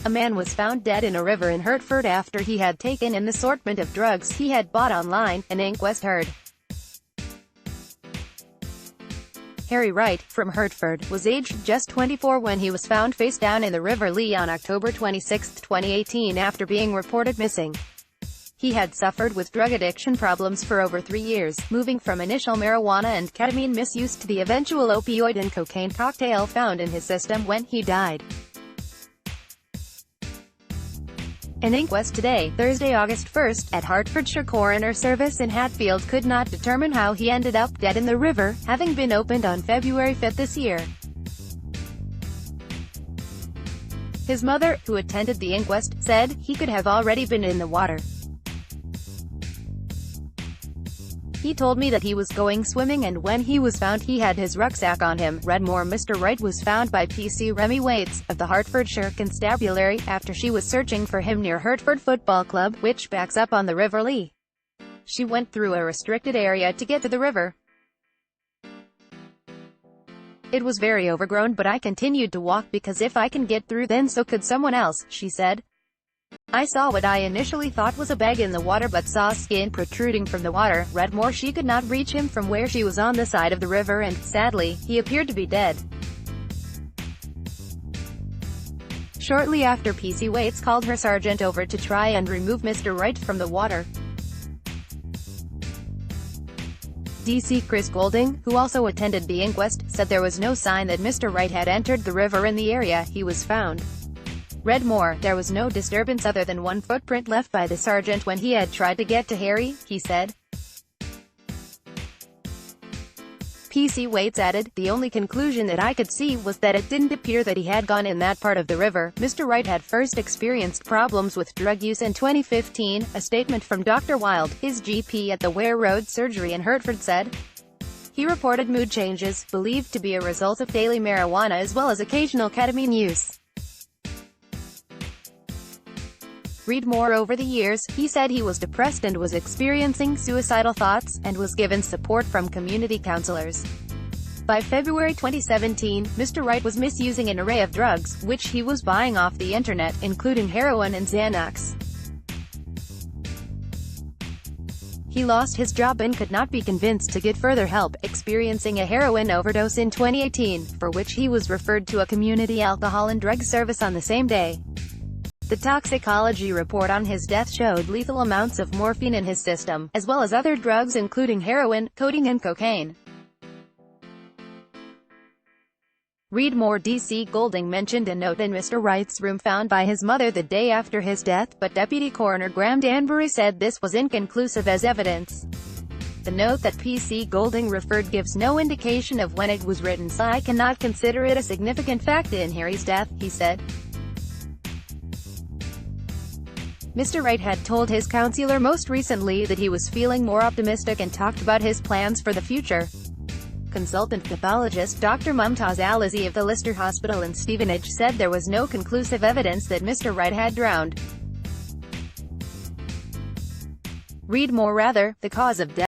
A man was found dead in a river in Hertford after he had taken an assortment of drugs he had bought online, an inquest heard. Harry Wright, from Hertford, was aged just 24 when he was found face down in the River Lee on October 26, 2018 after being reported missing. He had suffered with drug addiction problems for over 3 years, moving from initial marijuana and ketamine misuse to the eventual opioid and cocaine cocktail found in his system when he died. An inquest today, Thursday, August 1, at Hertfordshire Coroner Service in Hatfield could not determine how he ended up dead in the river, having been opened on February 5 this year. His mother, who attended the inquest, said he could have already been in the water. He told me that he was going swimming and when he was found he had his rucksack on him. Read more. Mr. Wright was found by PC Remy Waits, of the Hertfordshire Constabulary, after she was searching for him near Hertford Football Club, which backs up on the River Lee. She went through a restricted area to get to the river. It was very overgrown, but I continued to walk because if I can get through then so could someone else, she said. I saw what I initially thought was a bag in the water but saw skin protruding from the water. Read more. She could not reach him from where she was on the side of the river and, sadly, he appeared to be dead. Shortly after, PC Waits called her sergeant over to try and remove Mr. Wright from the water. DC Chris Golding, who also attended the inquest, said there was no sign that Mr. Wright had entered the river in the area he was found. Read more. There was no disturbance other than one footprint left by the sergeant when he had tried to get to Harry, he said. PC Waits added, the only conclusion that I could see was that it didn't appear that he had gone in that part of the river. Mr. Wright had first experienced problems with drug use in 2015, a statement from Dr. Wild, his GP at the Ware Road Surgery in Hertford, said. He reported mood changes, believed to be a result of daily marijuana as well as occasional ketamine use. Read more. Over the years, he said he was depressed and was experiencing suicidal thoughts, and was given support from community counselors. By February 2017, Mr. Wright was misusing an array of drugs, which he was buying off the internet, including heroin and Xanax. He lost his job and could not be convinced to get further help, experiencing a heroin overdose in 2018, for which he was referred to a community alcohol and drug service on the same day. The toxicology report on his death showed lethal amounts of morphine in his system, as well as other drugs including heroin, codeine and cocaine. Read more. DC Golding mentioned a note in Mr. Wright's room found by his mother the day after his death, but Deputy Coroner Graham Danbury said this was inconclusive as evidence. The note that PC Golding referred gives no indication of when it was written, so I cannot consider it a significant fact in Harry's death, he said. Mr. Wright had told his counselor most recently that he was feeling more optimistic and talked about his plans for the future. Consultant pathologist Dr. Mumtaz Alizi of the Lister Hospital in Stevenage said there was no conclusive evidence that Mr. Wright had drowned. Read more. Rather, the cause of death